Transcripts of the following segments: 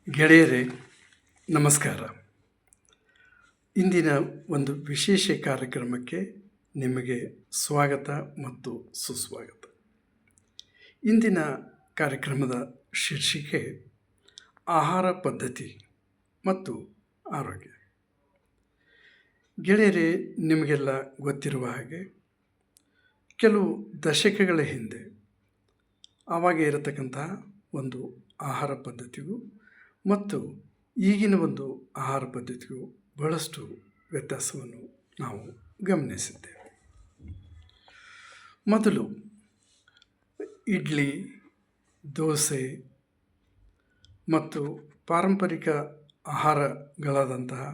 ಗೆಳೆಯರೇ, ನಮಸ್ಕಾರ. ಇಂದಿನ ಒಂದು ವಿಶೇಷ ಕಾರ್ಯಕ್ರಮಕ್ಕೆ ನಿಮಗೆ ಸ್ವಾಗತ ಮತ್ತು ಸುಸ್ವಾಗತ. ಇಂದಿನ ಕಾರ್ಯಕ್ರಮದ ಶೀರ್ಷಿಕೆ ಆಹಾರ ಪದ್ಧತಿ ಮತ್ತು ಆರೋಗ್ಯ. ಗೆಳೆಯರೇ, ನಿಮಗೆಲ್ಲ ಗೊತ್ತಿರುವ ಹಾಗೆ ಕೆಲವು ದಶಕಗಳ ಹಿಂದೆ ಆವಾಗ ಇರತಕ್ಕಂತಹ ಒಂದು ಆಹಾರ ಪದ್ಧತಿಗೂ ಮತ್ತು ಈಗಿನ ಒಂದು ಆಹಾರ ಪದ್ಧತಿಗೂ ಬಹಳಷ್ಟು ವ್ಯತ್ಯಾಸವನ್ನು ನಾವು ಗಮನಿಸಿದ್ದೇವೆ. ಮೊದಲು ಇಡ್ಲಿ, ದೋಸೆ ಮತ್ತು ಪಾರಂಪರಿಕ ಆಹಾರಗಳಾದಂತಹ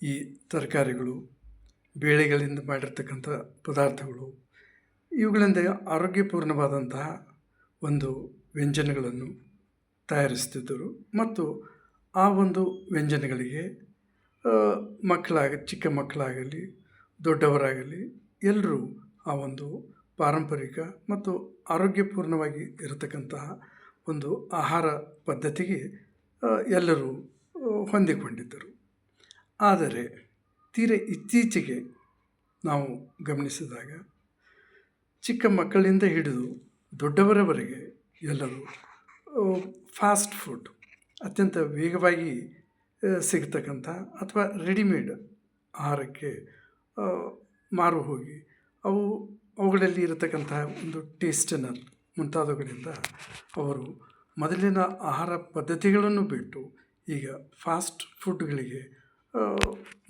ಈ ತರಕಾರಿಗಳು, ಬೇಳೆಗಳಿಂದ ಮಾಡಿರ್ತಕ್ಕಂಥ ಪದಾರ್ಥಗಳು, ಇವುಗಳಿಂದ ಆರೋಗ್ಯಪೂರ್ಣವಾದಂತಹ ಒಂದು ವ್ಯಂಜನಗಳನ್ನು ತಯಾರಿಸ್ತಿದ್ದರು. ಮತ್ತು ಆ ಒಂದು ವ್ಯಂಜನಗಳಿಗೆ ಚಿಕ್ಕ ಮಕ್ಕಳಾಗಲಿ ದೊಡ್ಡವರಾಗಲಿ ಎಲ್ಲರೂ ಆ ಒಂದು ಪಾರಂಪರಿಕ ಮತ್ತು ಆರೋಗ್ಯಪೂರ್ಣವಾಗಿ ಇರತಕ್ಕಂತಹ ಒಂದು ಆಹಾರ ಪದ್ಧತಿಗೆ ಎಲ್ಲರೂ ಹೊಂದಿಕೊಂಡಿದ್ದರು. ಆದರೆ ಇತ್ತೀಚೆಗೆ ನಾವು ಗಮನಿಸಿದಾಗ ಚಿಕ್ಕ ಮಕ್ಕಳಿಂದ ಹಿಡಿದು ದೊಡ್ಡವರವರೆಗೆ ಎಲ್ಲರೂ ಫಾಸ್ಟ್ ಫುಡ್, ಅತ್ಯಂತ ವೇಗವಾಗಿ ಸಿಗ್ತಕ್ಕಂಥ ಅಥವಾ ರೆಡಿಮೇಡ್ ಆಹಾರಕ್ಕೆ ಮಾರು ಹೋಗಿ ಅವುಗಳಲ್ಲಿ ಇರತಕ್ಕಂತಹ ಒಂದು ಟೇಸ್ಟನರ್ ಮುಂತಾದವುಗಳಿಂದ ಅವರು ಮೊದಲಿನ ಆಹಾರ ಪದ್ಧತಿಗಳನ್ನು ಬಿಟ್ಟು ಈಗ ಫಾಸ್ಟ್ ಫುಡ್ಗಳಿಗೆ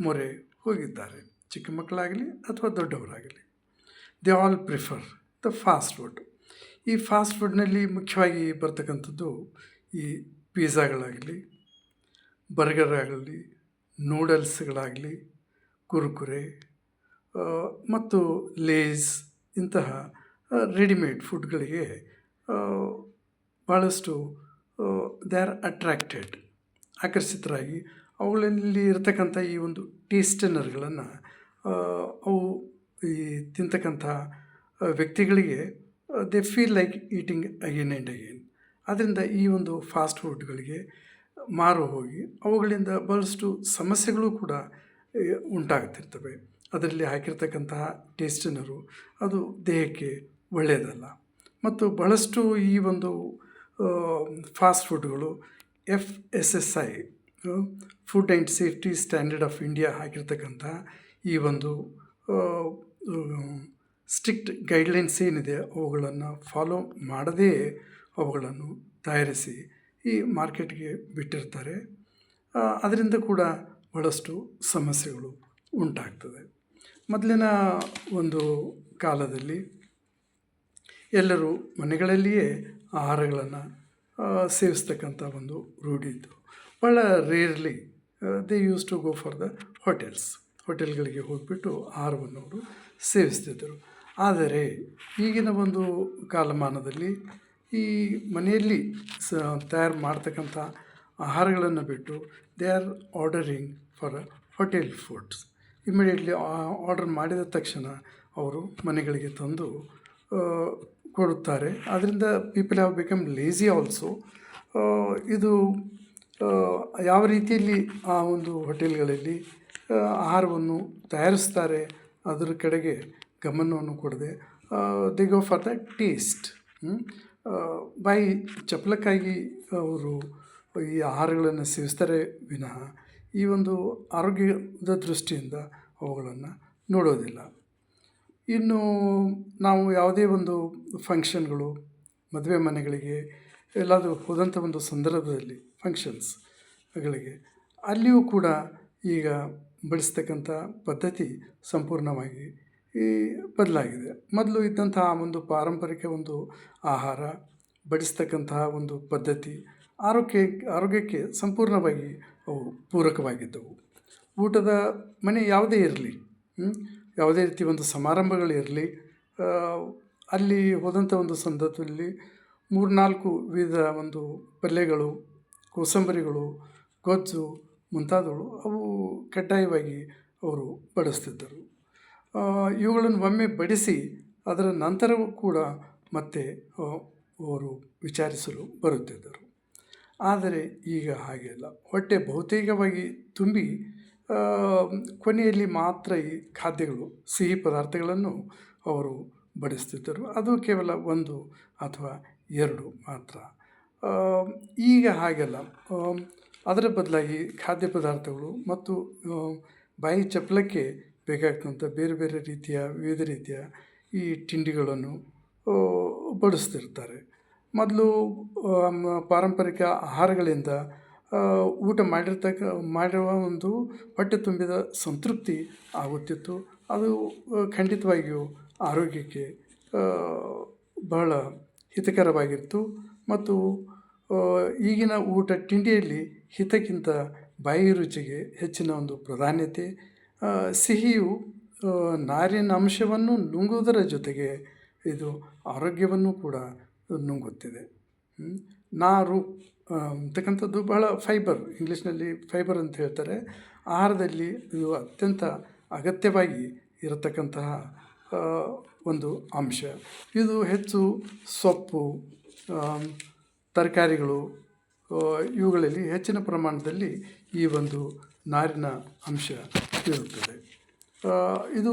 ಮೊರೆ ಹೋಗಿದ್ದಾರೆ. ಚಿಕ್ಕ ಮಕ್ಕಳಾಗಲಿ ಅಥವಾ ದೊಡ್ಡವರಾಗಲಿ, they all prefer the fast food. ಈ ಫಾಸ್ಟ್ ಫುಡ್ನಲ್ಲಿ ಮುಖ್ಯವಾಗಿ ಬರ್ತಕ್ಕಂಥದ್ದು ಈ ಪಿಜ್ಜಾಗಳಾಗಲಿ, ಬರ್ಗರ್ ಆಗಲಿ, ನೂಡಲ್ಸ್ಗಳಾಗಲಿ, ಕುರ್ಕುರೆ ಮತ್ತು ಲೇಸ್ ಇಂತಹ ರೆಡಿಮೇಡ್ ಫುಡ್ಗಳಿಗೆ ಭಾಳಷ್ಟು ದೇ ಆರ್ ಆಕರ್ಷಿತರಾಗಿ ಅವುಗಳಲ್ಲಿ ಇರತಕ್ಕಂಥ ಈ ಒಂದು ಟೇಸ್ಟನರ್ಗಳನ್ನು ಅವು ಈ ತಿಂತಕ್ಕಂಥ ವ್ಯಕ್ತಿಗಳಿಗೆ they feel like eating again and again. ಆದ್ದರಿಂದ ಈ ಒಂದು ಫಾಸ್ಟ್ ಫುಡ್ಗಳಿಗೆ ಮಾರು ಹೋಗಿ ಅವುಗಳಿಂದ ಬಹಳಷ್ಟು ಸಮಸ್ಯೆಗಳು ಕೂಡ ಉಂಟಾಗ್ತಿರ್ತವೆ. ಅದರಲ್ಲಿ ಹಾಕಿರ್ತಕ್ಕಂತಹ ಟೇಸ್ಟನರು ಅದು ದೇಹಕ್ಕೆ ಒಳ್ಳೆಯದಲ್ಲ. ಮತ್ತು ಬಹಳಷ್ಟು ಈ ಒಂದು ಫಾಸ್ಟ್ ಫುಡ್ಗಳು FSSAI food and safety standard of India ಹಾಕಿರ್ತಕ್ಕಂಥ ಈ ಒಂದು ಸ್ಟ್ರಿಕ್ಟ್ ಗೈಡ್ಲೈನ್ಸ್ ಏನಿದೆ ಅವುಗಳನ್ನು ಫಾಲೋ ಮಾಡದೇ ಅವುಗಳನ್ನು ತಯಾರಿಸಿ ಈ ಮಾರ್ಕೆಟ್ಗೆ ಬಿಟ್ಟಿರ್ತಾರೆ. ಅದರಿಂದ ಕೂಡ ಬಹಳಷ್ಟು ಸಮಸ್ಯೆಗಳು ಉಂಟಾಗ್ತದೆ. ಮೊದಲಿನ ಒಂದು ಕಾಲದಲ್ಲಿ ಎಲ್ಲರೂ ಮನೆಗಳಲ್ಲಿಯೇ ಆಹಾರಗಳನ್ನು ಸೇವಿಸ್ತಕ್ಕಂಥ ಒಂದು ರೂಢಿ ಇತ್ತು. ಭಾಳ rarely they use to go for the ಹೋಟೆಲ್ಗಳಿಗೆ ಹೋಗಿಬಿಟ್ಟು ಆಹಾರವನ್ನು ಅವರು ಸೇವಿಸ್ತಿದ್ದರು. ಆದರೆ ಈಗಿನ ಒಂದು ಕಾಲಮಾನದಲ್ಲಿ ಈ ಮನೆಯಲ್ಲಿ ತಯಾರು ಮಾಡ್ತಕ್ಕಂಥ ಆಹಾರಗಳನ್ನು ಬಿಟ್ಟು they are ordering for hotel foods. Immediately order ಮಾಡಿದ ತಕ್ಷಣ ಅವರು ಮನೆಗಳಿಗೆ ತಂದು ಕೊಡುತ್ತಾರೆ. ಅದರಿಂದ people have become lazy also. ಇದು ಯಾವ ರೀತಿಯಲ್ಲಿ ಆ ಒಂದು ಹೋಟೆಲ್ಗಳಲ್ಲಿ ಆಹಾರವನ್ನು ತಯಾರಿಸ್ತಾರೆ ಅದರ ಕಡೆಗೆ ಗಮನವನ್ನು ಕೊಡದೆ they go for the taste. ಬಾಯಿ ಚಪಲಕ್ಕಾಗಿ ಅವರು ಈ ಆಹಾರಗಳನ್ನು ಸೇವಿಸ್ತಾರೆ ವಿನಃ ಈ ಒಂದು ಆರೋಗ್ಯದ ದೃಷ್ಟಿಯಿಂದ ಅವುಗಳನ್ನು ನೋಡೋದಿಲ್ಲ. ಇನ್ನು ನಾವು ಯಾವುದೇ ಒಂದು ಫಂಕ್ಷನ್ಗಳು, ಮದುವೆ ಮನೆಗಳಿಗೆ ಎಲ್ಲಾದರೂ ಹೋದಂಥ ಒಂದು ಸಂದರ್ಭದಲ್ಲಿ ಫಂಕ್ಷನ್ಸ್ಗಳಿಗೆ ಅಲ್ಲಿಯೂ ಕೂಡ ಈಗ ಬಡಿಸ್ತಕ್ಕಂಥ ಪದ್ಧತಿ ಸಂಪೂರ್ಣವಾಗಿ ಬದಲಾಗಿದೆ. ಮೊದಲು ಇದ್ದಂತಹ ಒಂದು ಪಾರಂಪರಿಕ ಒಂದು ಆಹಾರ ಬಡಿಸ್ತಕ್ಕಂತಹ ಒಂದು ಪದ್ಧತಿ ಆರೋಗ್ಯಕ್ಕೆ ಸಂಪೂರ್ಣವಾಗಿ ಅವು ಪೂರಕವಾಗಿದ್ದವು. ಊಟದ ಮನೆ ಯಾವುದೇ ಇರಲಿ, ಯಾವುದೇ ರೀತಿ ಒಂದು ಸಮಾರಂಭಗಳಿರಲಿ, ಅಲ್ಲಿ ಹೋದಂಥ ಒಂದು ಸಂದರ್ಭದಲ್ಲಿ 3-4 ವಿಧ ಒಂದು ಪಲ್ಯಗಳು, ಕೋಸಂಬರಿಗಳು, ಗೊಜ್ಜು ಮುಂತಾದವು ಅವು ಕಡ್ಡಾಯವಾಗಿ ಅವರು ಬಡಿಸ್ತಿದ್ದರು. ಇವುಗಳನ್ನು ಒಮ್ಮೆ ಬಡಿಸಿ ಅದರ ನಂತರವೂ ಕೂಡ ಮತ್ತೆ ಅವರು ವಿಚಾರಿಸಲು ಬರುತ್ತಿದ್ದರು. ಆದರೆ ಈಗ ಹಾಗೆಲ್ಲ ಹೊಟ್ಟೆ ಬಹುತೇಕವಾಗಿ ತುಂಬಿ ಆ, ಕೊನೆಯಲ್ಲಿ ಮಾತ್ರ ಈ ಖಾದ್ಯಗಳು ಸಿಹಿ ಪದಾರ್ಥಗಳನ್ನು ಅವರು ಬಡಿಸ್ತಿದ್ದರು. ಅದು ಕೇವಲ 1 ಅಥವಾ 2 ಮಾತ್ರ. ಆ, ಈಗ ಹಾಗೆಲ್ಲ. ಅದರ ಬದಲಾಗಿ ಖಾದ್ಯ ಪದಾರ್ಥಗಳು ಮತ್ತು ಬಾಯಿ ಚಪ್ಪಲಕ್ಕೆ ಬೇಕಾಗ್ತಂಥ ಬೇರೆ ಬೇರೆ ರೀತಿಯ ವಿವಿಧ ರೀತಿಯ ಈ ತಿಂಡಿಗಳನ್ನು ಆ, ಬಡಿಸ್ತಿರ್ತಾರೆ. ಮೊದಲು ಪಾರಂಪರಿಕ ಆಹಾರಗಳಿಂದ ಊಟ ಮಾಡಿರುವ ಒಂದು ಹೊಟ್ಟೆ ತುಂಬಿದ ಸಂತೃಪ್ತಿ ಆಗುತ್ತಿತ್ತು. ಅದು ಖಂಡಿತವಾಗಿಯೂ ಆರೋಗ್ಯಕ್ಕೆ ಆ, ಬಹಳ ಹಿತಕರವಾಗಿತ್ತು. ಮತ್ತು ಈಗಿನ ಊಟ ತಿಂಡಿಯಲ್ಲಿ ಹಿತಕ್ಕಿಂತ ಬಾಯಿ ರುಚಿಗೆ ಹೆಚ್ಚಿನ ಒಂದು ಪ್ರಾಧಾನ್ಯತೆ. ಸಿಹಿಯು ನಾರಿನ ಅಂಶವನ್ನು ನುಂಗುವುದರ ಜೊತೆಗೆ ಇದು ಆರೋಗ್ಯವನ್ನು ಕೂಡ ನುಂಗುತ್ತಿದೆ. ನಾರು ಅಂತಕ್ಕಂಥದ್ದು ಬಹಳ ಫೈಬರ್, ಇಂಗ್ಲೀಷ್ನಲ್ಲಿ ಫೈಬರ್ ಅಂತ ಹೇಳ್ತಾರೆ. ಆಹಾರದಲ್ಲಿ ಇದು ಅತ್ಯಂತ ಅಗತ್ಯವಾಗಿ ಇರತಕ್ಕಂತಹ ಒಂದು ಅಂಶ. ಇದು ಹೆಚ್ಚು ಸೊಪ್ಪು, ತರಕಾರಿಗಳು, ಇವುಗಳಲ್ಲಿ ಹೆಚ್ಚಿನ ಪ್ರಮಾಣದಲ್ಲಿ ಈ ಒಂದು ನಾರಿನ ಅಂಶ ಇರುತ್ತದೆ. ಇದು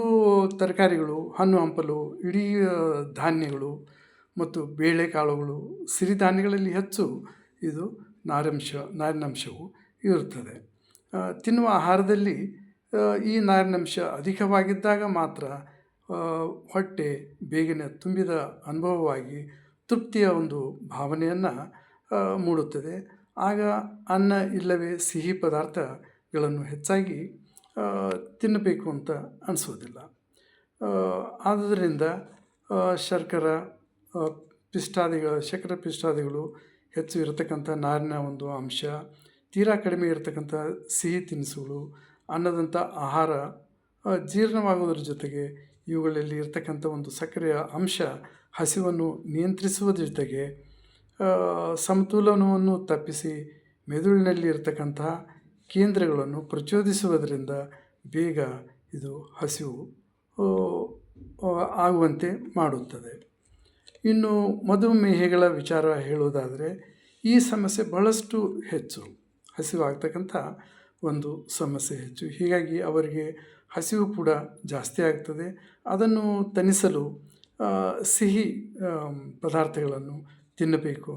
ತರಕಾರಿಗಳು, ಹಣ್ಣು ಹಂಪಲು, ಇಡೀ ಧಾನ್ಯಗಳು ಮತ್ತು ಬೇಳೆಕಾಳುಗಳು, ಸಿರಿಧಾನ್ಯಗಳಲ್ಲಿ ಹೆಚ್ಚು ಇದು ನಾರಿನಂಶವು ಇರುತ್ತದೆ. ತಿನ್ನುವ ಆಹಾರದಲ್ಲಿ ಈ ನಾರಿನಂಶ ಅಧಿಕವಾಗಿದ್ದಾಗ ಮಾತ್ರ ಹೊಟ್ಟೆ ಬೇಗನೆ ತುಂಬಿದ ಅನುಭವವಾಗಿ ತೃಪ್ತಿಯ ಒಂದು ಭಾವನೆಯನ್ನು ಮೂಡುತ್ತದೆ. ಆಗ ಅನ್ನ ಇಲ್ಲವೇ ಸಿಹಿ ಪದಾರ್ಥಗಳನ್ನು ಹೆಚ್ಚಾಗಿ ತಿನ್ನಬೇಕು ಅಂತ ಅನಿಸೋದಿಲ್ಲ. ಆದುದರಿಂದ ಶರ್ಕರೆ ಪಿಷ್ಟಾದಿಗಳು ಹೆಚ್ಚು ಇರತಕ್ಕಂಥ ನಾರಿನ ಒಂದು ಅಂಶ, ತೀರಾ ಕಡಿಮೆ ಇರತಕ್ಕಂಥ ಸಿಹಿ ತಿನಿಸುಗಳು, ಅನ್ನದಂಥ ಆಹಾರ ಜೀರ್ಣವಾಗುವುದರ ಜೊತೆಗೆ ಇವುಗಳಲ್ಲಿ ಇರತಕ್ಕಂಥ ಒಂದು ಸಕ್ಕರೆಯ ಅಂಶ ಹಸಿವನ್ನು ನಿಯಂತ್ರಿಸುವುದರ ಜೊತೆಗೆ ಸಮತೋಲನವನ್ನು ತಪ್ಪಿಸಿ ಮೆದುಳಿನಲ್ಲಿ ಇರತಕ್ಕಂತಹ ಕೇಂದ್ರಗಳನ್ನು ಪ್ರಚೋದಿಸುವುದರಿಂದ ಬೇಗ ಇದು ಹಸಿವು ಆಗುವಂತೆ ಮಾಡುತ್ತದೆ. ಇನ್ನು ಮಧುಮೇಹಿಗಳ ವಿಚಾರ ಹೇಳುವುದಾದರೆ ಈ ಸಮಸ್ಯೆ ಬಹಳಷ್ಟು ಹೆಚ್ಚು, ಹಸಿವಾಗ್ತಕ್ಕಂಥ ಒಂದು ಸಮಸ್ಯೆ ಹೆಚ್ಚು. ಹೀಗಾಗಿ ಅವರಿಗೆ ಹಸಿವು ಕೂಡ ಜಾಸ್ತಿ ಆಗ್ತದೆ. ಅದನ್ನು ತಣಿಸಲು ಸಿಹಿ ಪದಾರ್ಥಗಳನ್ನು ತಿನ್ನಬೇಕು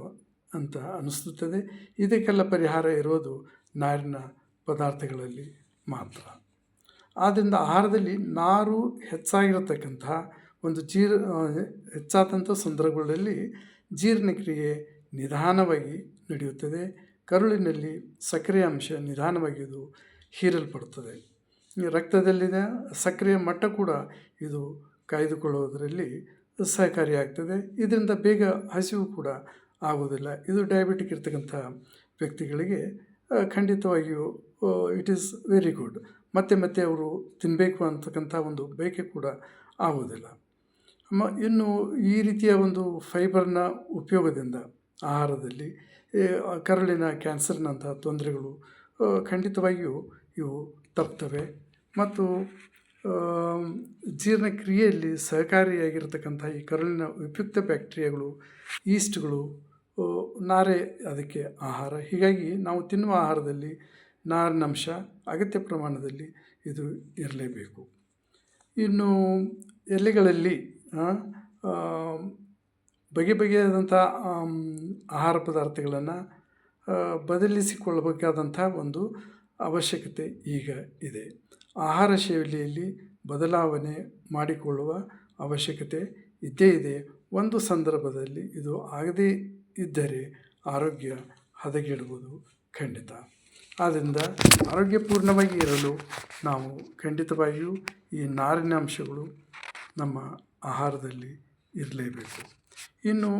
ಅಂತ ಅನಿಸುತ್ತದೆ. ಇದಕ್ಕೆಲ್ಲ ಪರಿಹಾರ ಇರೋದು ನಾರಿನ ಪದಾರ್ಥಗಳಲ್ಲಿ ಮಾತ್ರ. ಆದ್ದರಿಂದ ಆಹಾರದಲ್ಲಿ ನಾರು ಹೆಚ್ಚಾಗಿರತಕ್ಕಂತಹ ಒಂದು ಹೆಚ್ಚಾದಂಥ ಸಂದರ್ಭಗಳಲ್ಲಿ ಜೀರ್ಣಕ್ರಿಯೆ ನಿಧಾನವಾಗಿ ನಡೆಯುತ್ತದೆ. ಕರುಳಿನಲ್ಲಿ ಸಕ್ಕರೆಯ ಅಂಶ ನಿಧಾನವಾಗಿ ಇದು ಹೀರಲ್ಪಡುತ್ತದೆ. ರಕ್ತದಲ್ಲಿನ ಸಕ್ಕರೆಯ ಮಟ್ಟ ಕೂಡ ಇದು ಕಾಯ್ದುಕೊಳ್ಳುವುದರಲ್ಲಿ ಸಹಕಾರಿಯಾಗ್ತದೆ. ಇದರಿಂದ ಬೇಗ ಹಸಿವು ಕೂಡ ಆಗೋದಿಲ್ಲ. ಇದು ಡಯಾಬಿಟಿಕ್ ಇರ್ತಕ್ಕಂಥ ವ್ಯಕ್ತಿಗಳಿಗೆ ಖಂಡಿತವಾಗಿಯೂ ಇಟ್ ಈಸ್ ವೆರಿ ಗುಡ್. ಮತ್ತೆ ಅವರು ತಿನ್ನಬೇಕು ಅಂತಕ್ಕಂಥ ಒಂದು ಬಯಕೆ ಕೂಡ ಆಗೋದಿಲ್ಲ. ಇನ್ನು ಈ ರೀತಿಯ ಒಂದು ಫೈಬರ್ನ ಉಪಯೋಗದಿಂದ ಆಹಾರದಲ್ಲಿ ಕರುಳಿನ ಕ್ಯಾನ್ಸರ್ನಂತಹ ತೊಂದರೆಗಳು ಖಂಡಿತವಾಗಿಯೂ ಇವು ತಪ್ತವೆ. ಮತ್ತು ಜೀರ್ಣಕ್ರಿಯೆಯಲ್ಲಿ ಸಹಕಾರಿಯಾಗಿರ್ತಕ್ಕಂಥ ಈ ಕರುಳಿನ ಉಪಯುಕ್ತ ಬ್ಯಾಕ್ಟೀರಿಯಾಗಳು, ಈಸ್ಟ್ಗಳು, ನಾರೇ ಅದಕ್ಕೆ ಆಹಾರ. ಹೀಗಾಗಿ ನಾವು ತಿನ್ನುವ ಆಹಾರದಲ್ಲಿ ನಾರಿನಂಶ ಅಗತ್ಯ ಪ್ರಮಾಣದಲ್ಲಿ ಇದು ಇರಲೇಬೇಕು. ಇನ್ನು ಎಲೆಗಳಲ್ಲಿ ಬಗೆಯಾದಂಥ ಆಹಾರ ಪದಾರ್ಥಗಳನ್ನು ಬದಲಿಸಿಕೊಳ್ಳಬೇಕಾದಂಥ ಒಂದು ಅವಶ್ಯಕತೆ ಈಗ ಇದೆ. ಆಹಾರ ಶೈಲಿಯಲ್ಲಿ ಬದಲಾವಣೆ ಮಾಡಿಕೊಳ್ಳುವ ಅವಶ್ಯಕತೆ ಇದ್ದೇ ಇದೆ. ಒಂದು ಸಂದರ್ಭದಲ್ಲಿ ಇದು ಆಗದೇ ಇದ್ದರೆ ಆರೋಗ್ಯ ಹದಗೆಡುವುದು ಖಂಡಿತ. ಆದ್ದರಿಂದ ಆರೋಗ್ಯಪೂರ್ಣವಾಗಿ ಇರಲು ನಾವು ಖಂಡಿತವಾಗಿಯೂ ಈ ನಾರಿನ ಅಂಶಗಳು ನಮ್ಮ ಆಹಾರದಲ್ಲಿ ಇರಲೇಬೇಕು. ಇನ್ನು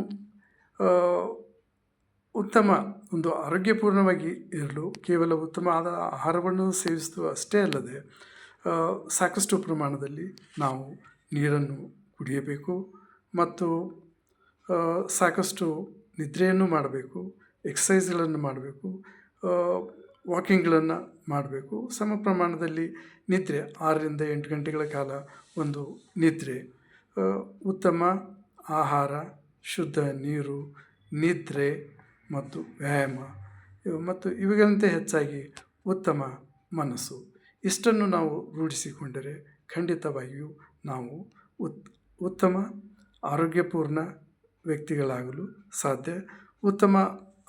ಉತ್ತಮ ಒಂದು ಆರೋಗ್ಯಪೂರ್ಣವಾಗಿ ಇರಲು ಕೇವಲ ಉತ್ತಮವಾದ ಆಹಾರವನ್ನು ಸೇವಿಸುವುದು ಅಷ್ಟೇ ಅಲ್ಲದೆ ಸಾಕಷ್ಟು ಪ್ರಮಾಣದಲ್ಲಿ ನಾವು ನೀರನ್ನು ಕುಡಿಯಬೇಕು ಮತ್ತು ಸಾಕಷ್ಟು ನಿದ್ರೆಯನ್ನು ಮಾಡಬೇಕು, ಎಕ್ಸಸೈಸ್ಗಳನ್ನು ಮಾಡಬೇಕು, ವಾಕಿಂಗ್ಗಳನ್ನು ಮಾಡಬೇಕು. ಸಮ ಪ್ರಮಾಣದಲ್ಲಿ ನಿದ್ರೆ 6ರಿಂದ 8 ಗಂಟೆಗಳ ಕಾಲ ಒಂದು ನಿದ್ರೆ, ಉತ್ತಮ ಆಹಾರ, ಶುದ್ಧ ನೀರು, ನಿದ್ರೆ ಮತ್ತು ವ್ಯಾಯಾಮ ಮತ್ತು ಇವುಗಳಂತೆ ಹೆಚ್ಚಾಗಿ ಉತ್ತಮ ಮನಸ್ಸು ಇಷ್ಟನ್ನು ನಾವು ರೂಢಿಸಿಕೊಂಡರೆ ಖಂಡಿತವಾಗಿಯೂ ನಾವು ಉತ್ತಮ ಆರೋಗ್ಯಪೂರ್ಣ ವ್ಯಕ್ತಿಗಳಾಗಲು ಸಾಧ್ಯ. ಉತ್ತಮ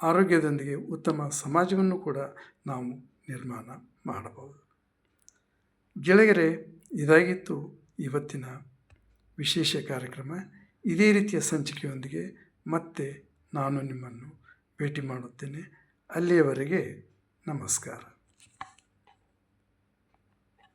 ಆರೋಗ್ಯದೊಂದಿಗೆ ಉತ್ತಮ ಸಮಾಜವನ್ನು ಕೂಡ ನಾವು ನಿರ್ಮಾಣ ಮಾಡಬಹುದು. ಗೆಳೆಯರೇ, ಇದಾಗಿತ್ತು ಇವತ್ತಿನ ವಿಶೇಷ ಕಾರ್ಯಕ್ರಮ. ಇದೇ ರೀತಿಯ ಸಂಚಿಕೆಯೊಂದಿಗೆ ಮತ್ತೆ ನಾನು ನಿಮ್ಮನ್ನು ಭೇಟಿ ಮಾಡುತ್ತೇನೆ. ಅಲ್ಲಿಯವರೆಗೆ ನಮಸ್ಕಾರ.